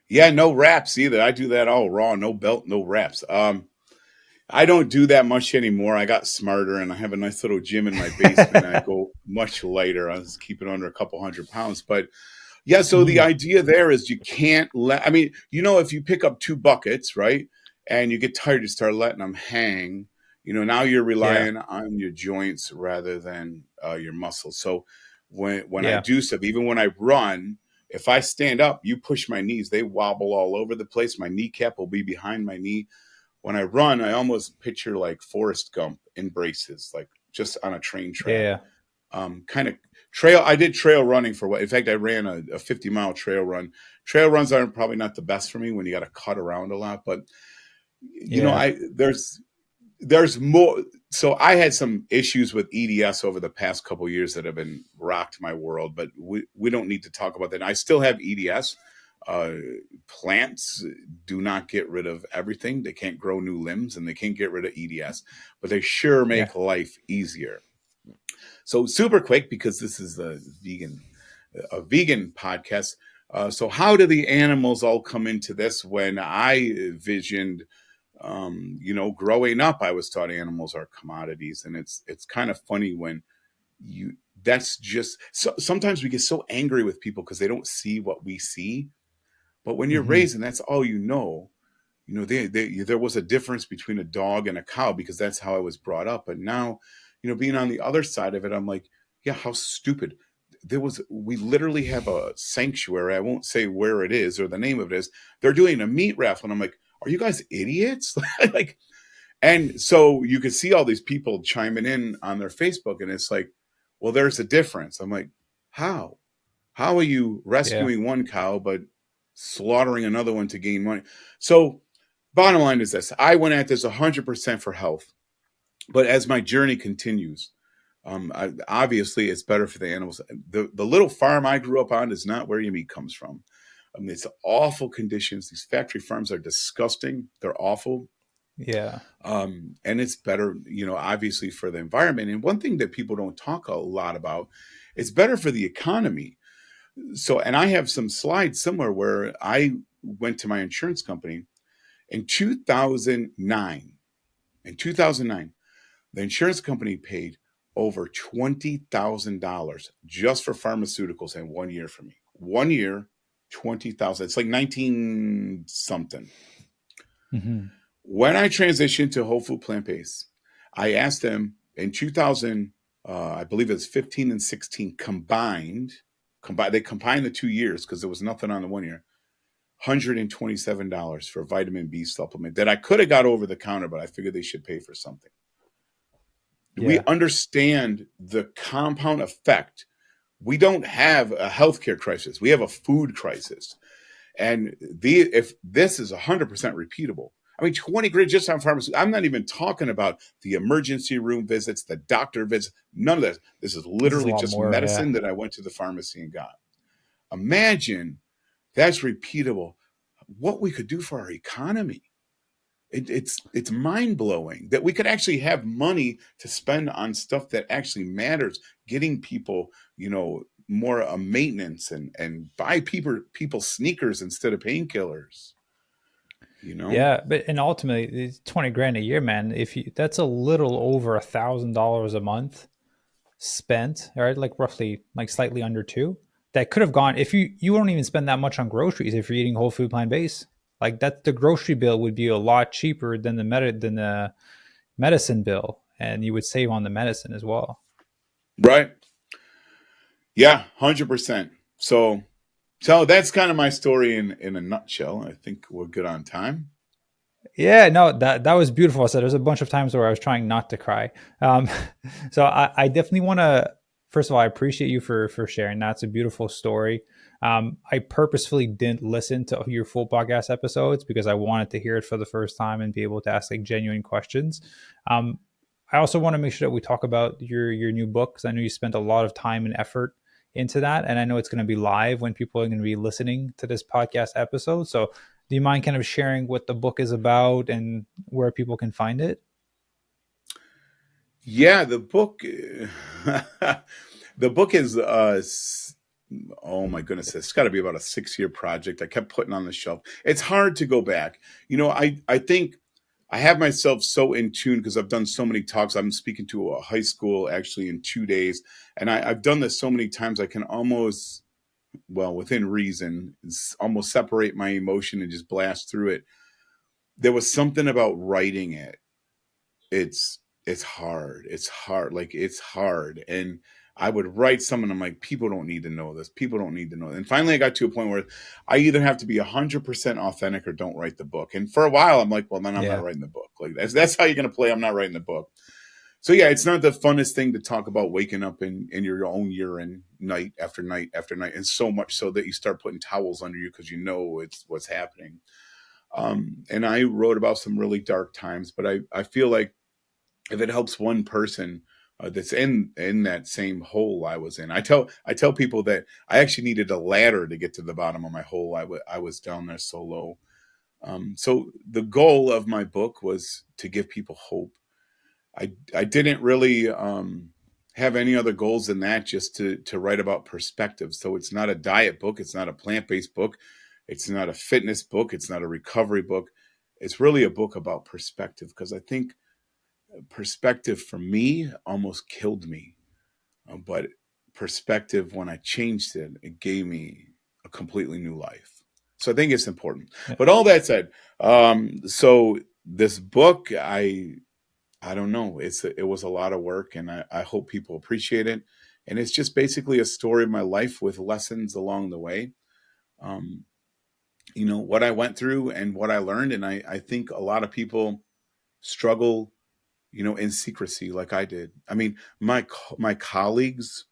Yeah, no wraps either. I do that all raw, no belt, no wraps. I don't do that much anymore. I got smarter, and I have a nice little gym in my basement. I go much lighter. I was keeping under a couple 100 pounds. But yeah, so the idea there is you can't if you pick up 2 buckets, right, and you get tired, you start letting them hang, Now you're Yeah. relying on your joints rather than your muscles. So when I Yeah. do stuff, even when I run, if I stand up, you push my knees, they wobble all over the place. My kneecap will be behind my knee. When I run, I almost picture like Forrest Gump in braces, like just on a train track. Yeah. Kind of trail. I did trail running for what? In fact, I ran a 50-mile trail run. Trail runs are probably not the best for me when you got to cut around a lot, but Yeah. I there's more. So I had some issues with EDS over the past couple of years that have been rocked my world, but we don't need to talk about that. I still have EDS. Uh, Plants do not get rid of everything. They can't grow new limbs and they can't get rid of EDS, but they sure Yeah. make life easier. So super quick, because this is a vegan podcast. So how do the animals all come into this? When I visioned, growing up, I was taught animals are commodities, and it's kind of funny when you. That's just so. Sometimes we get so angry with people because they don't see what we see. But when you're Hmm. raised and that's all there was a difference between a dog and a cow because that's how I was brought up. But now, being on the other side of it, I'm like, yeah, how stupid. We literally have a sanctuary. I won't say where it is or the name of it is. They're doing a meat raffle. And I'm like, are you guys idiots? Like, and so you could see all these people chiming in on their Facebook, and it's like, well, there's a difference. I'm like, how? How are you Yeah. rescuing one cow but slaughtering another one to gain money? So, bottom line is this: I went at this 100% for health, but as my journey continues, obviously it's better for the animals. The little farm I grew up on is not where your meat comes from. It's awful conditions. These factory farms are disgusting. They're awful. Yeah. And it's better, obviously for the environment. And one thing that people don't talk a lot about, it's better for the economy. So, and I have some slides somewhere where I went to my insurance company in 2009. In 2009, the insurance company paid over $20,000 just for pharmaceuticals in 1 year for me. 1 year, 20,000. It's like 19 something. Hmm. When I transitioned to whole food plant based, I asked them in 2000, I believe it was 15 and 16 combined. They combined the 2 years because there was nothing on the 1 year. $127 for a vitamin B supplement that I could have got over the counter, but I figured they should pay for something. We Yeah. understand the compound effect. We don't have a healthcare crisis. We have a food crisis. And if this is 100% repeatable, I mean, 20 grand just on pharmacy. I'm not even talking about the emergency room visits, the doctor visits, none of that. This is This is a literally lot just more. Yeah. medicine that I went to the pharmacy and got. Imagine that's repeatable. What we could do for our economy. It's mind blowing that we could actually have money to spend on stuff that actually matters, getting people, more maintenance and buy people sneakers instead of painkillers. You know, Yeah, but and ultimately, it's 20 grand a year, man. If you that's a little over $1,000 a month spent, right? Like roughly, like slightly under two. That could have gone if you won't even spend that much on groceries if you're eating whole food plant based. Like that, the grocery bill would be a lot cheaper than the medicine bill, and you would save on the medicine as well. right? Yeah, 100%. So that's kind of my story in a nutshell. I think we're good on time. Yeah, no, that was beautiful. I said there's a bunch of times where I was trying not to cry. Um, so I definitely want to. First of all, I appreciate you for sharing. That's a beautiful story. I purposefully didn't listen to your full podcast episodes because I wanted to hear it for the first time and be able to ask like genuine questions. Um, I also want to make sure that we talk about your new book because I know you spent a lot of time and effort into that, and I know it's going to be live when people are going to be listening to this podcast episode. So do you mind kind of sharing what the book is about and where people can find it? Yeah, the book. The book is oh my goodness, it's got to be about a 6 year project. I kept putting on the shelf. It's hard to go back. I think I have myself so in tune because I've done so many talks. I'm speaking to a high school actually in 2 days, and I've done this so many times. I can almost, well, within reason, almost separate my emotion and just blast through it. There was something about writing it it's hard. It's hard. Like it's hard. And I would write something. I'm like, people don't need to know this. People don't need to know. And finally, I got to a point where I either have to be 100% authentic or don't write the book. And for a while, I'm like, well, then I'm not Yeah. writing the book. Like that's how you're going to play. I'm not writing the book. So yeah, it's not the funnest thing to talk about waking up in your own urine night after night after night, and so much so that you start putting towels under you because you know it's what's happening. And I wrote about some really dark times, but I feel like if it helps one person that's in that same hole I was in, I tell people that I actually needed a ladder to get to the bottom of my hole. I was down there so low. So the goal of my book was to give people hope. I didn't really have any other goals than that, just to write about perspective. So it's not a diet book, it's not a plant-based book, it's not a fitness book, it's not a recovery book. It's really a book about perspective, because I think perspective for me almost killed me. But perspective, when I changed it, it gave me a completely new life. So I think it's important. Yeah. But all that said, so this book, I don't know. It was a lot of work, and I hope people appreciate it. And it's just basically a story of my life with lessons along the way. Um, what I went through and what I learned. And I think a lot of people struggle, in secrecy like I did. I mean, my colleagues,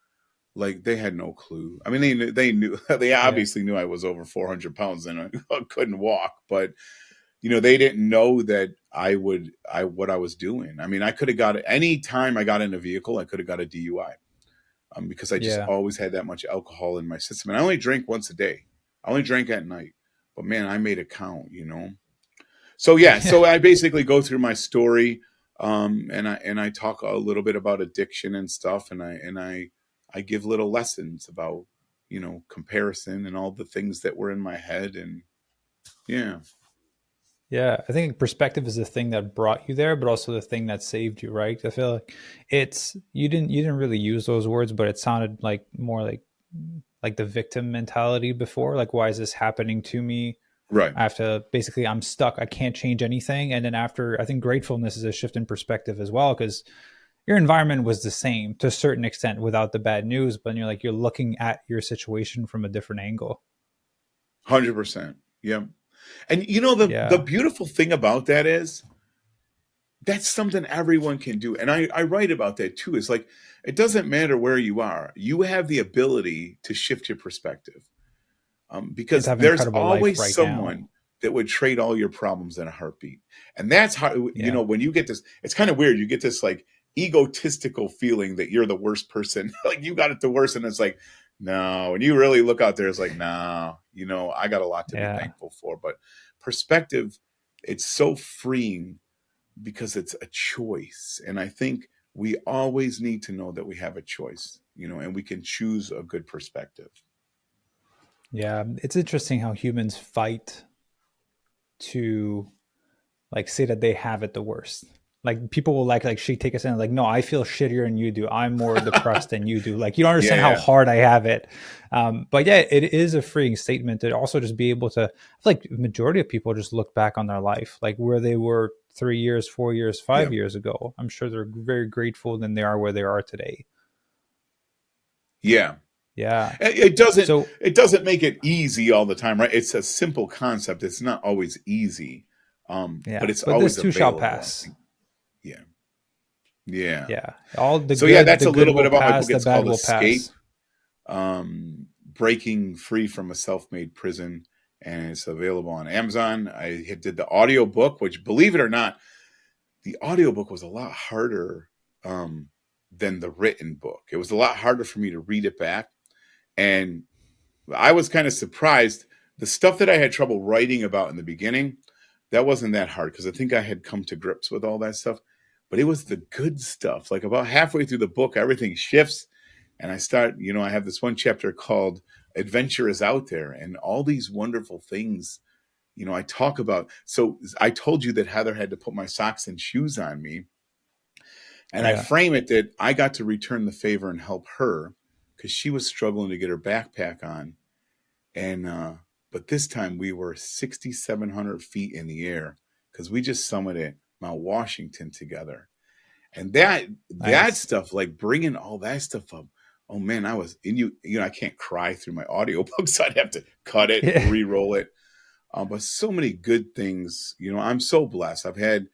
like, they had no clue. I mean, they knew they Yeah. obviously knew I was over 400 pounds and I couldn't walk, but they didn't know that what I was doing. I mean, I could have got any time I got in a vehicle, I could have got a DUI, because I just Yeah. always had that much alcohol in my system. And I only drink once a day. I only drank at night, but man, I made it count. So yeah, Yeah. so I basically go through my story, and I talk a little bit about addiction and stuff, and I give little lessons about comparison and all the things that were in my head, and yeah, Yeah, I think perspective is the thing that brought you there, but also the thing that saved you, right? I feel like it's you didn't really use those words, but it sounded like more like the victim mentality before. Like, why is this happening to me? right. I have to basically I'm stuck. I can't change anything. And then after, I think gratefulness is a shift in perspective as well, because your environment was the same to a certain extent without the bad news, but you're looking at your situation from a different angle. 100%. Yeah. And the Yeah. beautiful thing about that is that's something everyone can do. And I write about that too. It's like, it doesn't matter where you are. You have the ability to shift your perspective. And to Because have there's incredible life always right now. someone that would trade all your problems in a heartbeat. And that's how, Yeah. when you get this, it's kind of weird. You get this like egotistical feeling that you're the worst person. Like you got it the worst. And it's like, no, when you really look out there, it's like, no, I got a lot to be Yeah. thankful for. But perspective, it's so freeing because it's a choice. And I think we always need to know that we have a choice, and we can choose a good perspective. Yeah. It's interesting how humans fight to like say that they have it the worst. Like people will like she take us in like, no, I feel shittier than you do. I'm more depressed than you do. Like you don't understand how Yeah. hard I have it. But yeah, it is a freeing statement to also just be able to. I feel like the majority of people just look back on their life, like where they were 3 years, 4 years, Yeah. 5 years ago. I'm sure they're very grateful than they are where they are today. Yeah. Yeah. It doesn't So it doesn't make it easy all the time, right? It's a simple concept. It's not always easy. But yeah, it's but this always too shall available. I pass. think. Yeah. Yeah. Yeah, all the So yeah, good, that's the a good little bit will about my pass, book. the It's bad called will Escape. pass. Breaking Free from a Self-Made Prison, and it's available on Amazon. I did the audio book, which, believe it or not, the audiobook was a lot harder than the written book. It was a lot harder for me to read it back. And I was kind of surprised. The stuff that I had trouble writing about in the beginning, that wasn't that hard because I think I had come to grips with all that stuff. But it was the good stuff. Like about halfway through the book, everything shifts. And I have this one chapter called Adventure is Out There, and all these wonderful things, I talk about. So I told you that Heather had to put my socks and shoes on me. And I Yeah. frame it that I got to return the favor and help her because she was struggling to get her backpack on. And but this time we were 6,700 feet in the air because we just summited Mount Washington together. And that Nice. stuff, like bringing all that stuff up. Oh man, I was in I can't cry through my audiobook, so I'd have to cut it, Yeah. re-roll it. But so many good things. I'm so blessed. I've had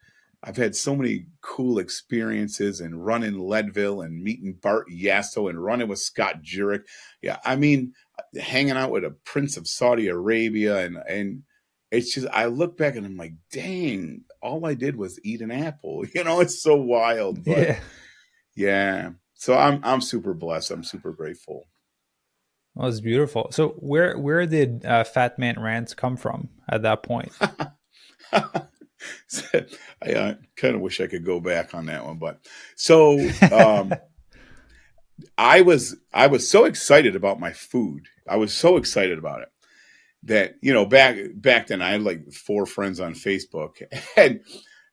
so many cool experiences and running Leadville and meeting Bart Yasso and running with Scott Jurek. Yeah, I mean, hanging out with a Prince of Saudi Arabia and it's just I look back and I'm like, dang, all I did was eat an apple. It's so wild, but Yeah. yeah. So I'm super blessed. I'm super grateful. Well, it's beautiful. So where did Fat Man Rants come from at that point? I kind of wish I could go back on that one, but so I was so excited about my food. I was so excited about it that back then I had like 4 friends on Facebook,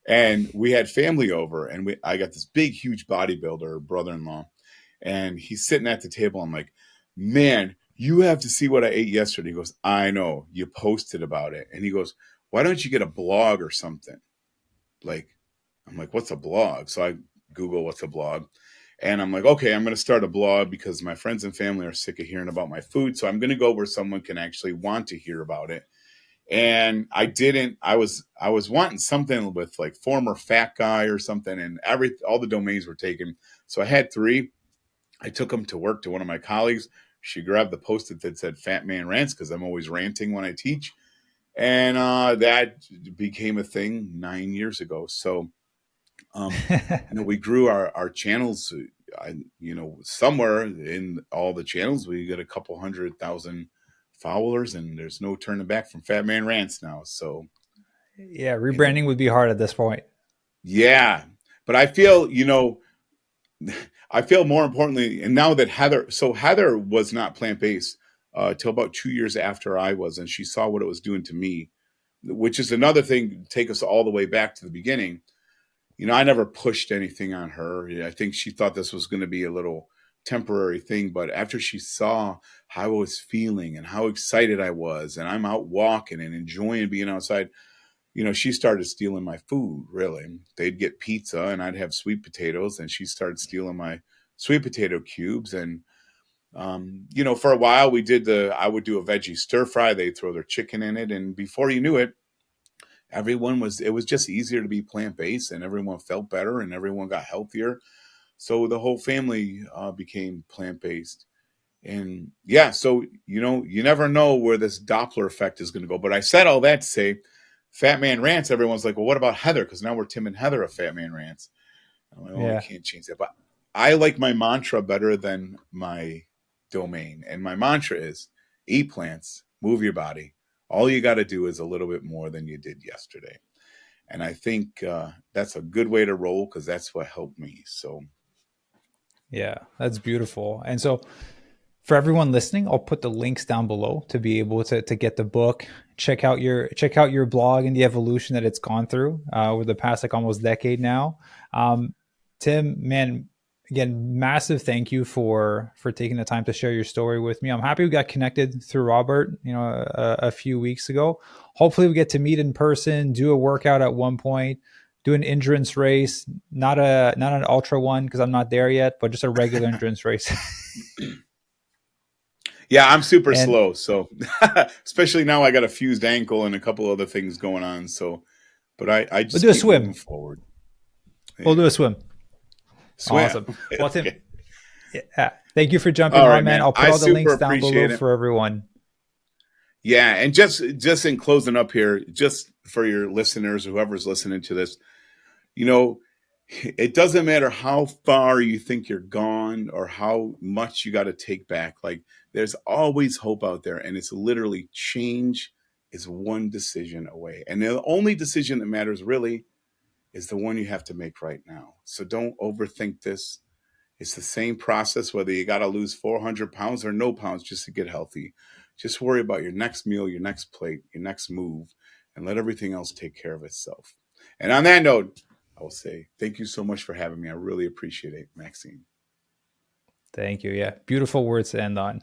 and we had family over, and I got this big huge bodybuilder brother-in-law, and he's sitting at the table. I'm like, man, you have to see what I ate yesterday. He goes, I know, you posted about it. And he goes, why don't you get a blog or something? Like, I'm like, what's a blog? So I Google what's a blog. And I'm like, okay, I'm going to start a blog because my friends and family are sick of hearing about my food. So I'm going to go where someone can actually want to hear about it. And I didn't. I was wanting something with like former fat guy or something, and all the domains were taken. So I had 3. I took them to work to one of my colleagues. She grabbed the post-it that said "Fat Man Rants" because I'm always ranting when I teach, and that became a thing 9 years ago. So we grew our channels. Somewhere in all the channels, we got a couple 100,000 followers, and there's no turning back from Fat Man Rants now. So, Yeah, you know, rebranding would be hard at this point. yeah. But I feel more importantly, and now that Heather was not plant based till about 2 years after I was, and she saw what it was doing to me, which is another thing. Take us all the way back to the beginning. I never pushed anything on her. I think she thought this was going to be a little temporary thing. But after she saw how I was feeling and how excited I was, and I'm out walking and enjoying being outside, she started stealing my food, really. They'd get pizza and I'd have sweet potatoes, and she started stealing my sweet potato cubes. And, for a while I would do a veggie stir fry. They'd throw their chicken in it. And before you knew it, it was just easier to be plant-based, and everyone felt better and everyone got healthier. So the whole family became plant-based. And yeah, so you never know where this Doppler effect is going to go. But I said all that to say, Fat Man Rants. Everyone's like, well, what about Heather? Because now we're Tim and Heather of Fat Man Rants. I'm like, oh, we Yeah. can't change that. But I like my mantra better than my domain. And my mantra is eat plants, move your body. All you got to do is a little bit more than you did yesterday. And I think that's a good way to roll because that's what helped me. So, Yeah, that's beautiful. And so for everyone listening, I'll put the links down below to be able to get the book, check out your blog and the evolution that it's gone through over the past like almost decade now. Tim, man, again, massive thank you for taking the time to share your story with me. I'm happy we got connected through Robert, a few weeks ago. Hopefully we get to meet in person, do a workout at one point, do an endurance race, not an ultra one because I'm not there yet, but just a regular endurance race. yeah, I'm super And slow. So, especially now, I got a fused ankle and a couple other things going on. So, but I we'll just do a keep moving swim. forward. We'll do a Yeah. swim. Swam. Awesome. Well, Tim, Okay. yeah, thank you for jumping All on, right, man. man. I'll put I all the super links down below appreciate it. for everyone. Yeah, and just in closing up here, just for your listeners, whoever's listening to this, you know, it doesn't matter how far you think you're gone or how much you got to take back. Like there's always hope out there, and it's literally change is one decision away. And the only decision that matters really is the one you have to make right now. So don't overthink this. It's the same process whether you got to lose 400 pounds or no pounds just to get healthy. Just worry about your next meal, your next plate, your next move, and let everything else take care of itself. And on that note, I will say thank you so much for having me. I really appreciate it, Maxine. Thank you. Yeah, beautiful words to end on.